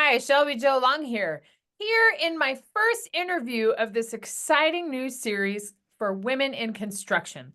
Hi, Shelby Jo Long here. Here in my first interview of this exciting new series for women in construction.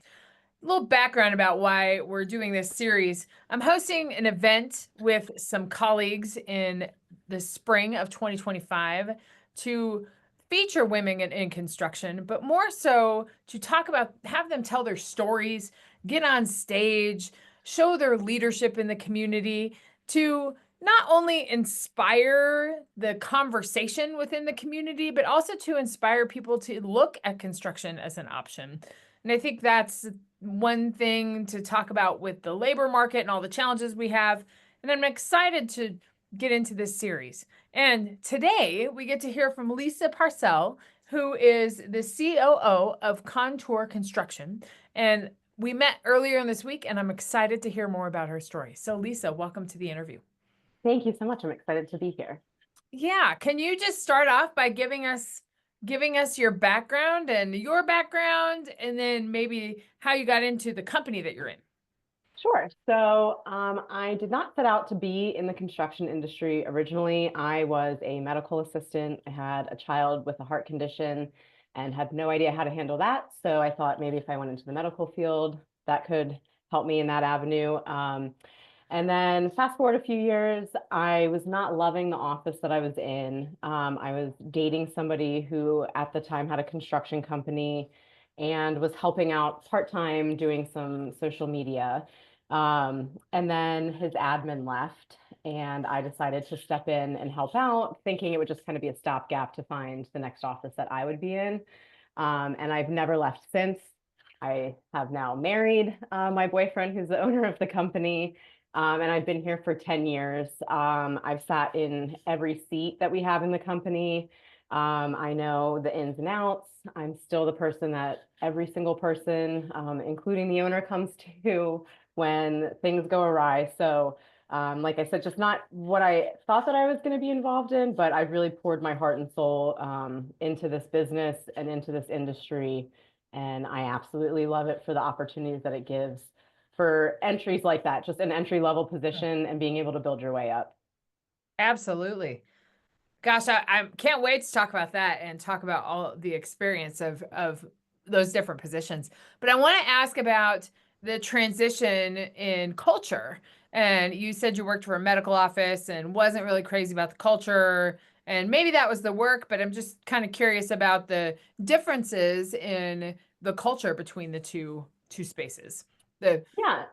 A little background about why we're doing this series. I'm hosting an event with some colleagues in the spring of 2025 to feature women in construction, but more so to talk about, have them tell their stories, get on stage, show their leadership in the community to not only inspire the conversation within the community, but also to inspire people to look at construction as an option. And I think that's one thing to talk about with the labor market and all the challenges we have. And I'm excited to get into this series. And today we get to hear from Lisa Parcell, who is the COO of Contour Construction. And we met earlier in this week, and I'm excited to hear more about her story. So Lisa, welcome to the interview. Thank you so much. I'm excited to be here. Yeah, can you just start off by giving us your background, and then maybe how you got into the company that you're in? Sure. So I did not set out to be in the construction industry originally. I was a medical assistant. I had a child with a heart condition and had no idea how to handle that. So I thought maybe if I went into the medical field, that could help me in that avenue. And then fast forward a few years, I was not loving the office that I was in. I was dating somebody who at the time had a construction company and was helping out part-time doing some social media. And then his admin left, and I decided to step in and help out, thinking it would just kind of be a stopgap to find the next office that I would be in. And I've never left since. I have now married my boyfriend, who's the owner of the company. And I've been here for 10 years. I've sat in every seat that we have in the company. I know the ins and outs. I'm still the person that every single person, including the owner, comes to when things go awry. So, like I said, just not what I thought that I was going to be involved in, but I've really poured my heart and soul into this business and into this industry. And I absolutely love it for the opportunities that it gives for entries like that, just an entry level position and being able to build your way up. Absolutely. Gosh, I can't wait to talk about that and talk about all the experience of those different positions. But I want to ask about the transition in culture. And you said you worked for a medical office and wasn't really crazy about the culture. And maybe that was the work, but I'm just kind of curious about the differences in the culture between the two spaces. The Yeah.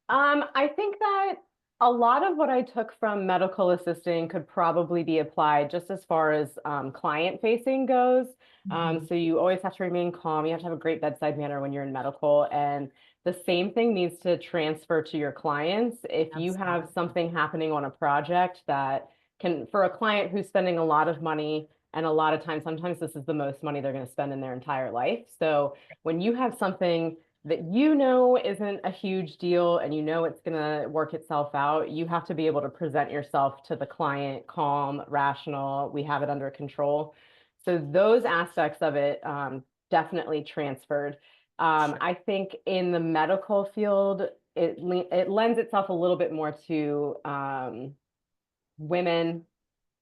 I think that a lot of what I took from medical assisting could probably be applied just as far as client facing goes. Mhm. So you always have to remain calm. You have to have a great bedside manner when you're in medical. And the same thing needs to transfer to your clients. If you have Absolutely. something happening on a project that can, for a client who's spending a lot of money, and a lot of times, sometimes this is the most money they're going to spend in their entire life. So when you have something that you know isn't a huge deal and you know it's going to work itself out, you have to be able to present yourself to the client calm, rational. We have it under control. So those aspects of it definitely transferred. Sure. I think in the medical field, it lends itself a little bit more to women.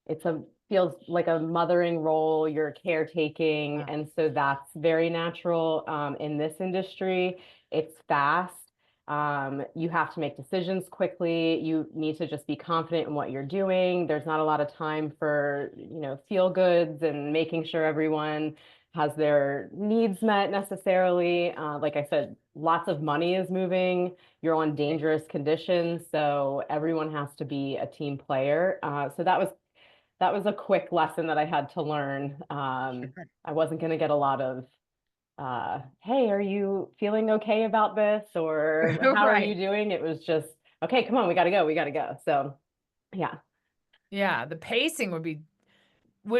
It's a feels like a mothering role, you're caretaking, Yeah. and so that's very natural in this industry. It's fast. You have to make decisions quickly. You need to just be confident in what you're doing. There's not a lot of time for, feel goods and making sure everyone has their needs met necessarily. Like I said, lots of money is moving. You're on dangerous conditions, so everyone has to be a team player. So that was a quick lesson that I had to learn. Sure. I wasn't going to get a lot of, hey, are you feeling okay about this? Or how are you Right. doing? It was just, okay, come on, we got to go. We got to go. So, yeah. Yeah, the pacing would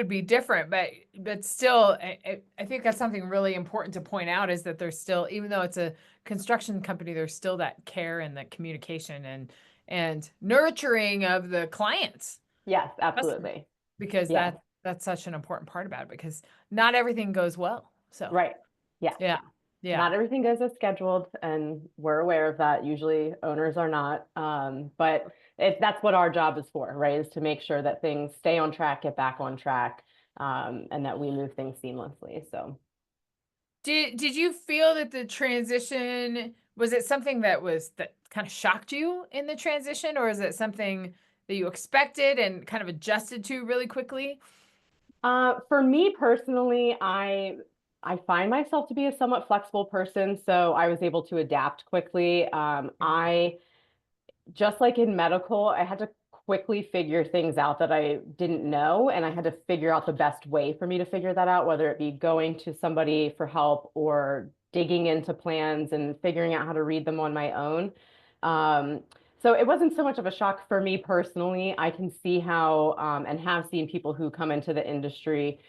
be different, but still, I think that's something really important to point out is that there's still, even though it's a construction company, there's still that care and that communication and nurturing of the clients, Yes, customers, absolutely. because Yeah. that's such an important part about it because not everything goes well. So Right. Yeah. yeah, yeah, Not everything goes as scheduled, and we're aware of that. Usually owners are not. But that's what our job is for, right? Is to make sure that things stay on track, get back on track, and that we move things seamlessly. So. Did you feel that the transition was it something that kind of shocked you in the transition, or is it something that you expected and kind of adjusted to really quickly? For me personally, I find myself to be a somewhat flexible person, so I was able to adapt quickly. I just like in medical, I had to quickly figure things out that I didn't know, and I had to figure out the best way for me to figure that out, whether it be going to somebody for help or digging into plans and figuring out how to read them on my own. Um, so it wasn't so much of a shock for me personally. I can see how, and have seen people who come into the industry.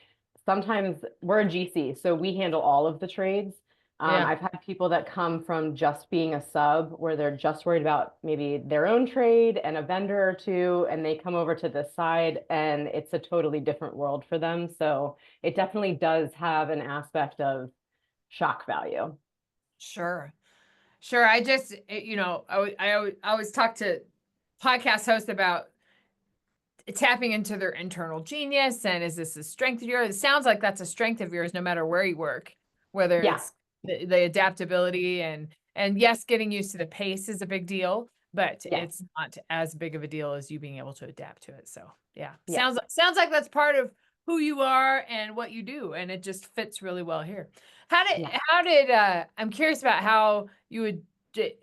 Sometimes we're a GC, so we handle all of the trades. Yeah. I've had people that come from just being a sub where they're just worried about maybe their own trade and a vendor or two, and they come over to this side and it's a totally different world for them. So it definitely does have an aspect of shock value. Sure. Sure. I always talk to podcast hosts about tapping into their internal genius, and is this a strength of yours? It sounds like that's a strength of yours no matter where you work, whether Yeah, it's the adaptability and yes, getting used to the pace is a big deal, but yes, it's not as big of a deal as you being able to adapt to it. So yeah, yes, sounds like that's part of who you are and what you do, and it just fits really well here. yeah. How did I'm curious about how you would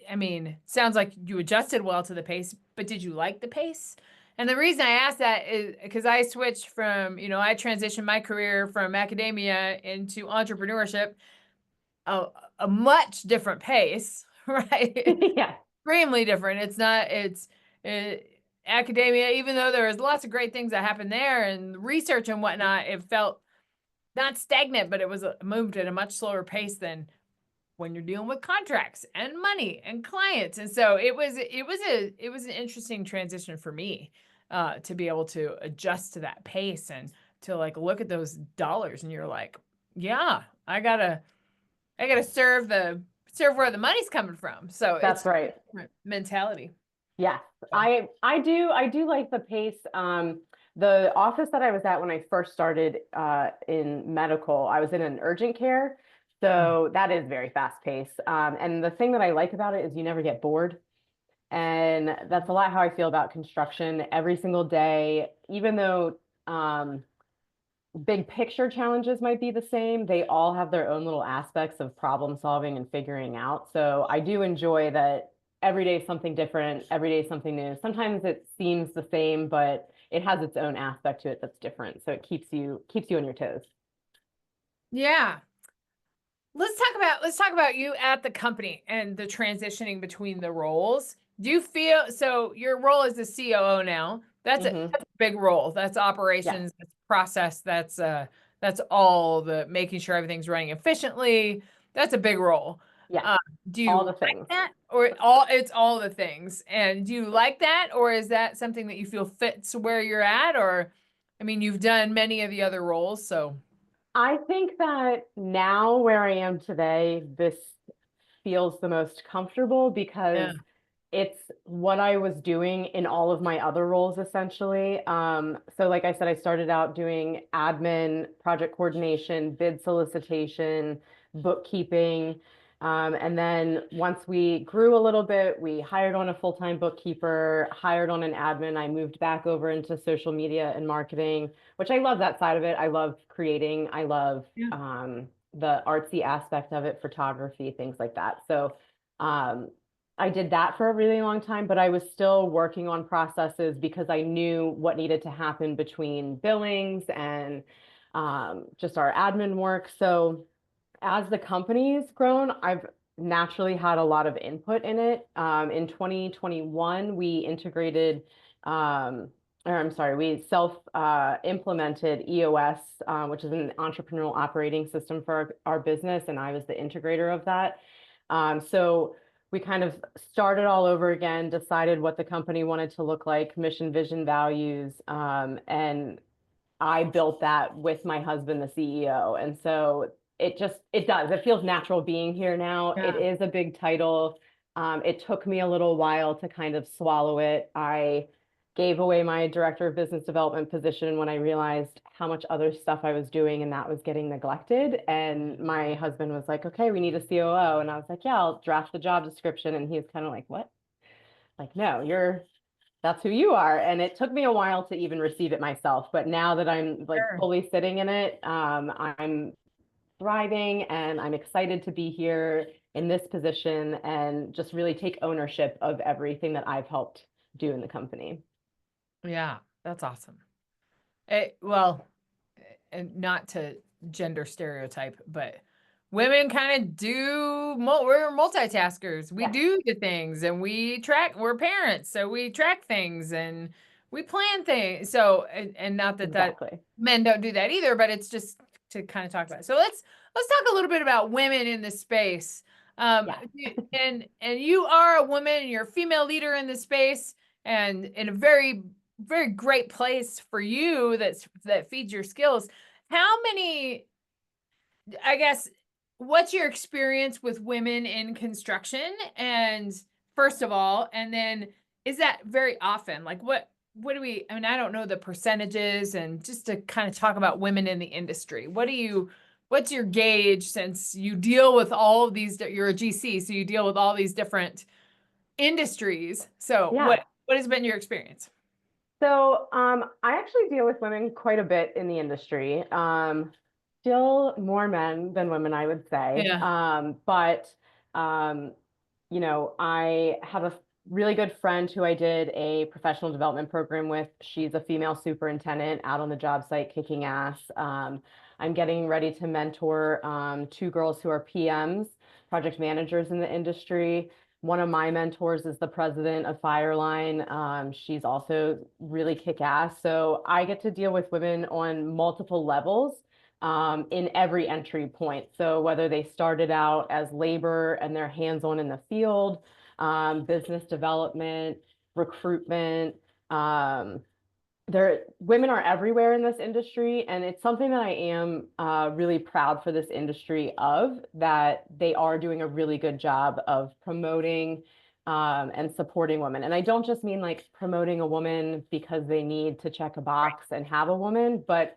I mean, sounds like you adjusted well to the pace, but did you like the pace? And the reason I ask that is because I switched from, I transitioned my career from academia into entrepreneurship, a, a much different pace, right? Yeah, Extremely different. Uh, academia, even though there was lots of great things that happened there and research and whatnot, it felt not stagnant, but it was moved at a much slower pace than when you're dealing with contracts and money and clients. And so it was an interesting transition for me to be able to adjust to that pace and to like look at those dollars and you're like, yeah, I gotta serve where the money's coming from. So that's it's right. different mentality. Yes, So, I do like the pace. The office that I was at when I first started in medical, I was in an urgent care, mm, so that is very fast paced. And the thing that I like about it is you never get bored, and that's a lot how I feel about construction every single day. Even though big picture challenges might be the same, they all have their own little aspects of problem solving and figuring out. So I do enjoy that every day is something different, every day is something new. Sometimes it seems the same, but it has its own aspect to it that's different. So it keeps you on your toes. yeah. Let's talk about you at the company and the transitioning between the roles. Do you feel so your role as the COO now? Hmm. That's a big role. That's Yes, operations, that's process, that's all the making sure everything's running efficiently. That's a big role. yes, Uh, do you all the like things. that or all it's all the things? And do you like that or is that something that you feel fits where you're at or I mean, you've done many of the other roles, so I think that now where I am today, this feels the most comfortable because yeah. it's what I was doing in all of my other roles essentially. So like I said, I started out doing admin, project coordination, bid solicitation, bookkeeping. And then once we grew a little bit, we hired on a full-time bookkeeper, hired on an admin. I moved back over into social media and marketing, which I love that side of it. I love creating. I love Yeah. the artsy aspect of it, photography, things like that. So um, I did that for a really long time, but I was still working on processes because I knew what needed to happen between billings and just our admin work. So as the company's grown, I've naturally had a lot of input in it. In 2021, we integrated, or I'm sorry, we self implemented EOS, which is an entrepreneurial operating system for our business, and I was the integrator of that. So we kind of started all over again, decided what the company wanted to look like, mission, vision, values, and I built that with my husband, the CEO. And so it feels natural being here now. It Yeah. is a big title. It took me a little while to kind of swallow it. I gave away my director of business development position when I realized how much other stuff I was doing and that was getting neglected. And my husband was like, okay, we need a COO. And I was like, yeah, I'll draft the job description. And he was kind of like, what? Like, no, that's who you are. And it took me a while to even receive it myself. But now that I'm like Sure. fully sitting in it, I'm thriving and I'm excited to be here in this position and just really take ownership of everything that I've helped do in the company. Yeah, that's awesome. Well, and not to gender stereotype, but women kind of we're multitaskers. We Yeah, do the things and we're parents, so we track things and we plan things. So, and not that exactly. men don't do that either, but it's just to kind of talk about it. So let's talk a little bit about women in the space. Yeah. And you are a woman and you're a female leader in the space and in a very great place for you that feeds your skills. How many, I guess, what's your experience with women in construction? And first of all, and then is that very often? Like what do we, I mean, I don't know the percentages, and just to kind of talk about women in the industry. What's your gauge, since you deal with all of these, you're a GC, so you deal with all these different industries. So Yeah. what has been your experience? So I actually deal with women quite a bit in the industry. Still more men than women, I would say. Yeah. But I have a really good friend who I did a professional development program with. She's a female superintendent out on the job site kicking ass. I'm getting ready to mentor two girls who are PMs, project managers in the industry. One of my mentors is the president of Fireline. She's also really kick ass. So I get to deal with women on multiple levels in every entry point. So whether they started out as labor and they're hands-on in the field, business development, recruitment, women are everywhere in this industry, and it's something that I am really proud for this industry of, that they are doing a really good job of promoting and supporting women. And I don't just mean like promoting a woman because they need to check a box and have a woman, but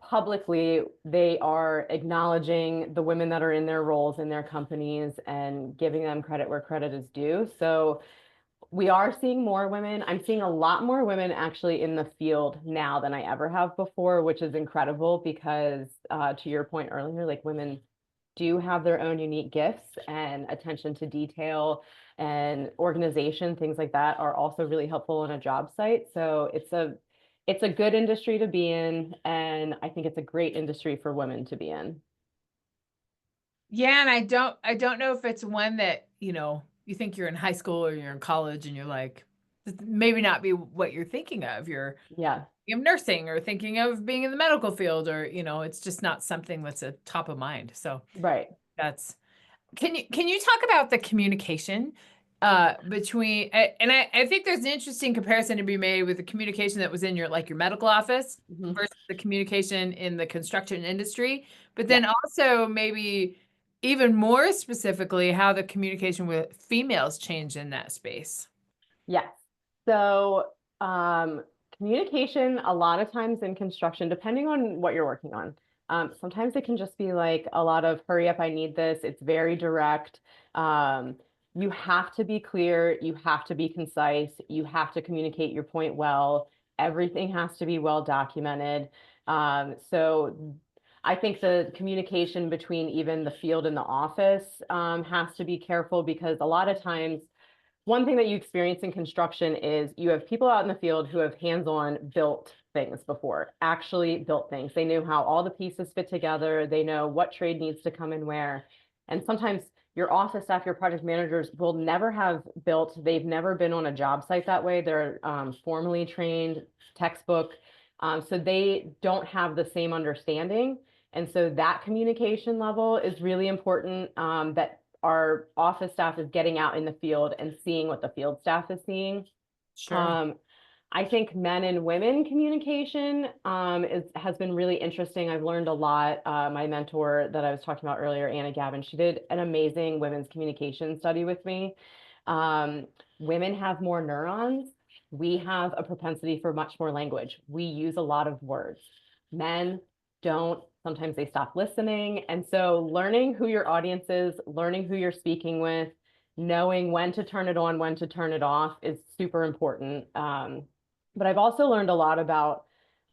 publicly they are acknowledging the women that are in their roles in their companies and giving them credit where credit is due. So we are seeing more women. I'm seeing a lot more women actually in the field now than I ever have before, which is incredible because to your point earlier, like women do have their own unique gifts, and attention to detail and organization, things like that are also really helpful on a job site. So it's a good industry to be in, and I think it's a great industry for women to be in. Yeah, and I don't know if it's one that, you think you're in high school or you're in college and you're like, this maybe not be what you're thinking of. You're Yeah, thinking of nursing or thinking of being in the medical field, or, it's just not something that's a top of mind. So right. that's, can you talk about the communication between and I think there's an interesting comparison to be made with the communication that was in your medical office Mhm. versus the communication in the construction industry, but Yeah. then also maybe even more specifically how the communication with females change in that space. Yes. So, communication, a lot of times in construction, depending on what you're working on, sometimes it can just be like a lot of hurry up, I need this. It's very direct. Um, you have to be clear, you have to be concise, you have to communicate your point well. Everything has to be well documented. So I think the communication between even the field and the office has to be careful, because a lot of times one thing that you experience in construction is you have people out in the field who have hands-on built things before, actually built things. They know how all the pieces fit together. They know what trade needs to come in where. And sometimes your office staff, your project managers will never have built, they've never been on a job site that way. They're formally trained, textbook. So they don't have the same understanding. And so that communication level is really important, that our office staff is getting out in the field and seeing what the field staff is seeing. Sure. Um, I think men and women communication has been really interesting. I've learned a lot. My mentor that I was talking about earlier, Anna Gavin, she did an amazing women's communication study with me. Women have more neurons. We have a propensity for much more language. We use a lot of words. Men don't. Sometimes they stop listening. And so learning who your audience is, learning who you're speaking with, knowing when to turn it on, when to turn it off is super important. But I've also learned a lot about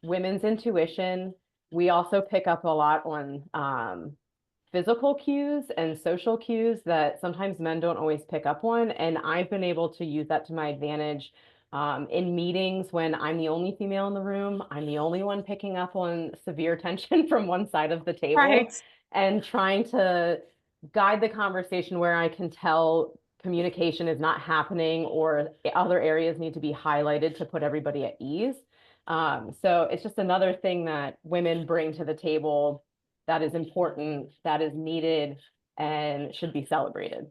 women's intuition. We also pick up a lot on physical cues and social cues that sometimes men don't always pick up on. And I've been able to use that to my advantage in meetings when I'm the only female in the room. I'm the only one picking up on severe tension from one side of the table Right. and trying to guide the conversation where I can tell communication is not happening or other areas need to be highlighted to put everybody at ease. So it's just another thing that women bring to the table that is important, that is needed, and should be celebrated.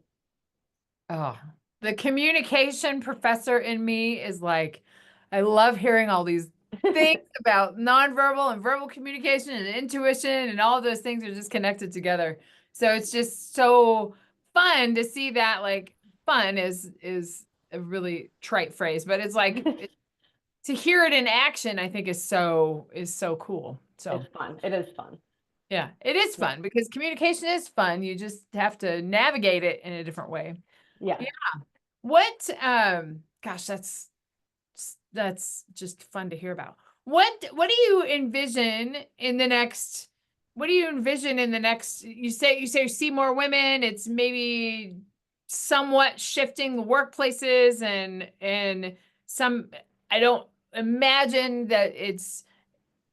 Oh, the communication professor in me is like, I love hearing all these things about nonverbal and verbal communication and intuition, and all those things are just connected together. So it's just so fun to see that. Like, fun is a really trite phrase, but it's like to hear it in action, I think is so cool. So It's fun. It is fun. yeah, it is Yeah. fun because communication is fun. You just have to navigate it in a different way. Yeah. Yeah. What gosh, that's just fun to hear about. What do you envision in the next you say you see more women, it's maybe somewhat shifting the workplaces and some I don't imagine that it's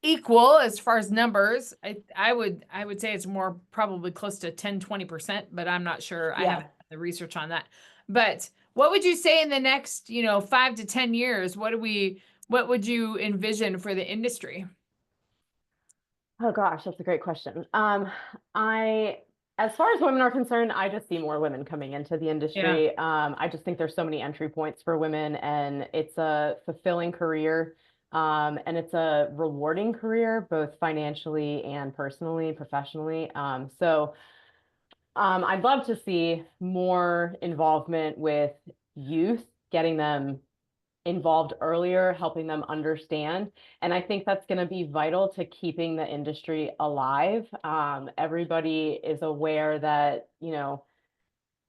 equal as far as numbers. I would say it's more probably close to 10-20%, but I'm not sure. I Yeah. haven't done the research on that. But what would you say in the next, 5 to 10 years? What would you envision for the industry? Oh gosh, that's a great question. As far as women are concerned, I just see more women coming into the Yeah. industry. I just think there's so many entry points for women, and it's a fulfilling career, and it's a rewarding career, both financially and personally, professionally. I'd love to see more involvement with youth, getting them involved earlier, helping them understand. And I think that's going to be vital to keeping the industry alive. Everybody is aware that,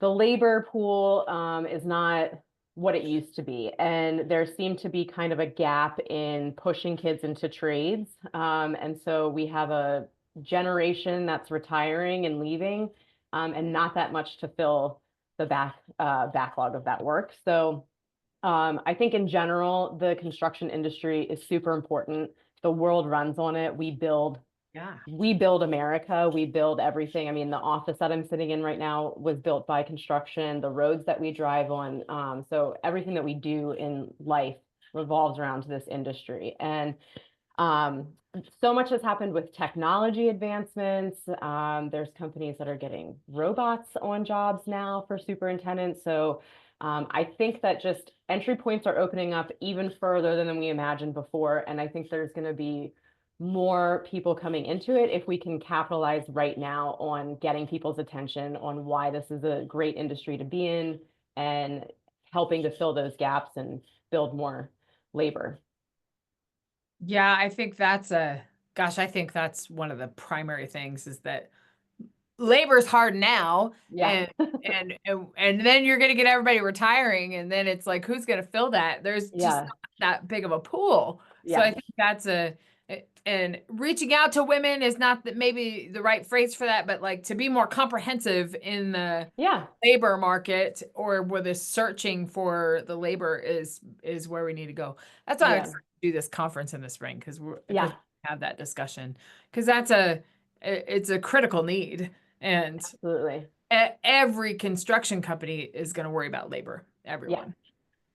the labor pool is not what it used to be. And there seemed to be kind of a gap in pushing kids into trades. And so we have a generation that's retiring and leaving, and not that much to fill the backlog of that work. So I think in general, the construction industry is super important. The world runs on it. Yeah. We build America. We build everything. I mean, the office that I'm sitting in right now was built by construction, the roads that we drive on. So everything that we do in life revolves around this industry. And um, so much has happened with technology advancements. There's companies that are getting robots on jobs now for superintendents. So I think that just entry points are opening up even further than we imagined before. And I think there's going to be more people coming into it if we can capitalize right now on getting people's attention on why this is a great industry to be in and helping to fill those gaps and build more labor. Yeah, I think that's one of the primary things is that labor's hard now, Yeah. and then you're gonna get everybody retiring, and then it's like, who's gonna fill that? There's just Yeah. not that big of a pool. So I Yes. think and reaching out to women is not that maybe the right phrase for that, but like to be more comprehensive in the Yeah. labor market or where the searching for the labor is where we need to go. That's why I'm Yeah. excited to do this conference in the spring because we Yeah. have that discussion because it's a critical need. And Absolutely. every construction company is going to worry about labor. Yeah. Everyone.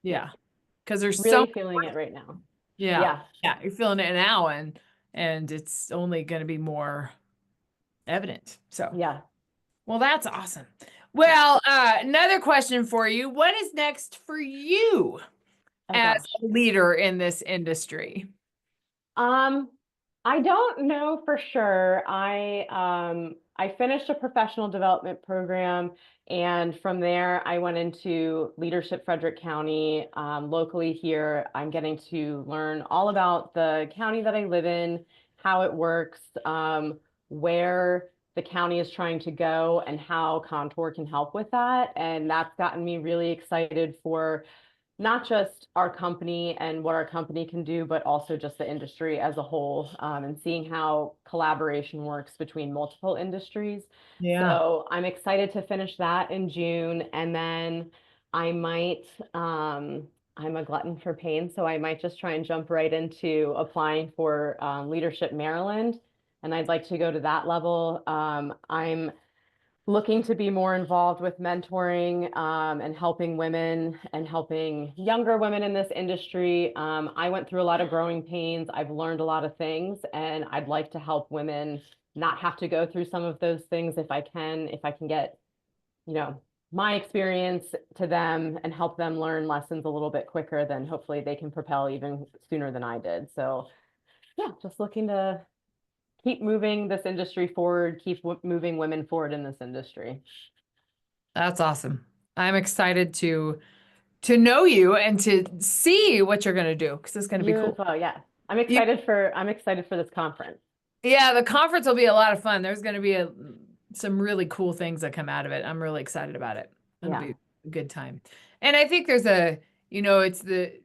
Yeah. Yeah. Because there's so Really much feeling it work. right now. Yeah. Yeah. Yeah. You're feeling it now and it's only going to be more evident. So, Yeah. well, that's awesome. Yeah. Well, another question for you. What is next for you Oh as gosh. a leader in this industry? Um, I don't know for sure. I finished a professional development program And from there, I went into leadership Frederick County. Locally here, I'm getting to learn all about the county that I live in, how it works, where the county is trying to go, and how Contour can help with that. And that's gotten me really excited for not just our company and what our company can do, but also just the industry as a whole, and seeing how collaboration works between multiple industries. Yeah. So I'm excited to finish that in June. And then I might, I'm a glutton for pain, so I might just try and jump right into applying for Leadership Maryland. And I'd like to go to that level. I'm looking to be more involved with mentoring and helping women and helping younger women in this industry. I went through a lot of growing pains. I've learned a lot of things, and I'd like to help women not have to go through some of those things if I can get, you know, my experience to them and help them learn lessons a little bit quicker, then hopefully they can propel even sooner than I did. So yeah, just looking to keep moving this industry forward, keep moving women forward in this industry. That's awesome. I'm excited to know you and to see what you're going to do because it's going to be You as cool. well, yeah. You, I'm excited for this conference. yeah, the conference will be a lot of fun. There's going to be some really cool things that come out of it. I'm really excited about it. It'll Yeah, be a good time. And I think it's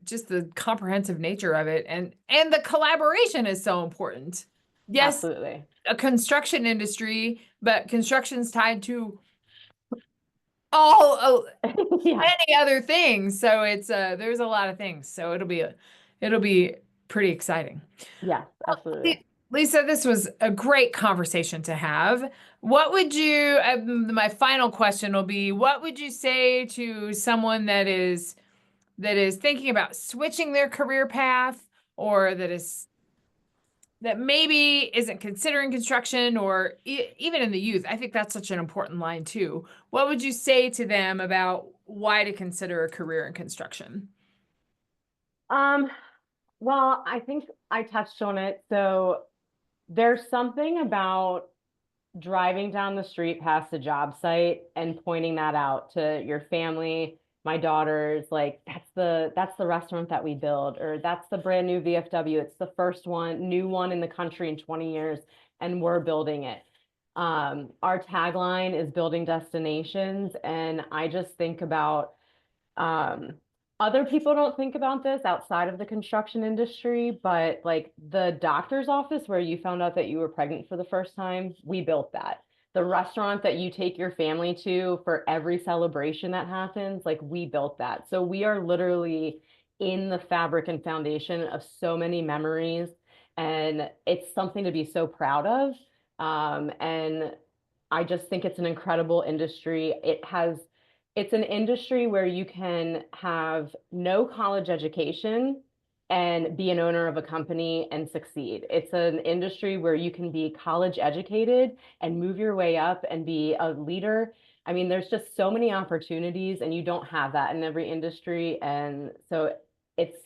just the comprehensive nature of it and the collaboration is so important. Yes, absolutely. a construction industry, but construction's tied to all Yeah, many other things. So it's there's a lot of things. So it'll be pretty exciting. yes, absolutely. Lisa, this was a great conversation to have. What would you, my final question will be, what would you say to someone that is thinking about switching their career path or that maybe isn't considering construction or even in the youth? I think that's such an important line too. What would you say to them about why to consider a career in construction? Um, well, I think I touched on it. So there's something about driving down the street past a job site and pointing that out to your family, my daughters, like that's the restaurant that we build, or that's the brand new VFW. It's the first new one in the country in 20 years, and we're building it. Our tagline is building destinations, and I just think about um, other people don't think about this outside of the construction industry, but like the doctor's office where you found out that you were pregnant for the first time, we built that. The restaurant that you take your family to for every celebration that happens, like we built that. So we are literally in the fabric and foundation of so many memories, and it's something to be so proud of. And I just think it's an incredible industry. It's an industry where you can have no college education and be an owner of a company and succeed. It's an industry where you can be college educated and move your way up and be a leader. I mean, there's just so many opportunities, and you don't have that in every industry. And so it's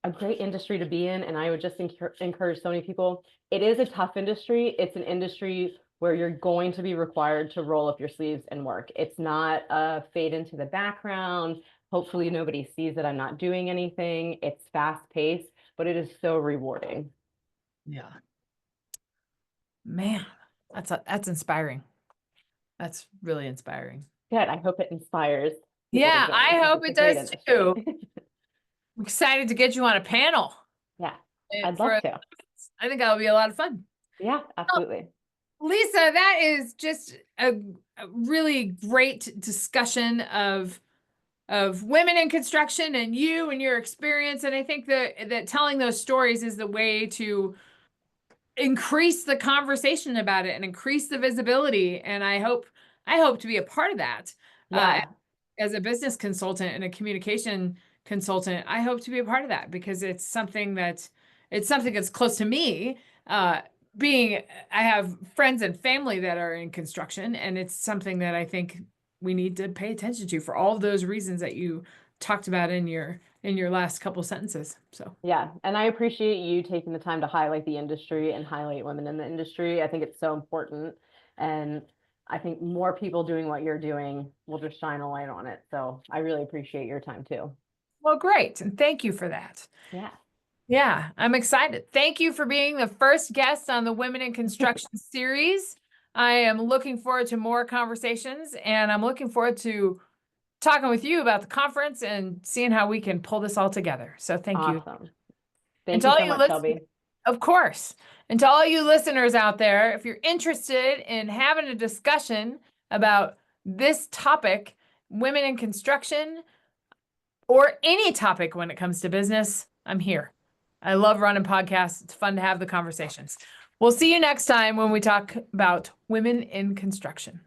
a great industry to be in. And I would just encourage so many people. It is a tough industry. It's an industry where you're going to be required to roll up your sleeves and work. It's not a fade into the background. Hopefully nobody sees that I'm not doing anything. It's fast paced, but it is so rewarding. Yeah. Man, that's inspiring. That's really inspiring. Good. I hope it inspires people to Yeah, join I because hope it's a it great does industry. too. I'm excited to get you on a panel. Yeah, eh, I'd For love to. I think that'll be a lot of fun. Yeah, absolutely. Lisa, that is just a really great discussion of women in construction and you and your experience. And I think that telling those stories is the way to increase the conversation about it and increase the visibility. And I hope to be a part of that. Uh, Yeah, as a business consultant and a communication consultant, I hope to be a part of that because it's something that's close to me. Uh, being I have friends and family that are in construction, and it's something that I think we need to pay attention to for all of those reasons that you talked about in your last couple sentences. So yeah. And I appreciate you taking the time to highlight the industry and highlight women in the industry. I think it's so important. And I think more people doing what you're doing will just shine a light on it. So I really appreciate your time too. Well, great. And thank you for that. Yeah. Yeah, I'm excited. Thank you for being the first guest on the Women in Construction series. I am looking forward to more conversations, and I'm looking forward to talking with you about the conference and seeing how we can pull this all together. So thank you. Awesome. And Thank to you all so you much, listeners, Shelby. of course, and to all you listeners out there, if you're interested in having a discussion about this topic, women in construction, or any topic when it comes to business, I'm here. I love running podcasts. It's fun to have the conversations. We'll see you next time when we talk about women in construction.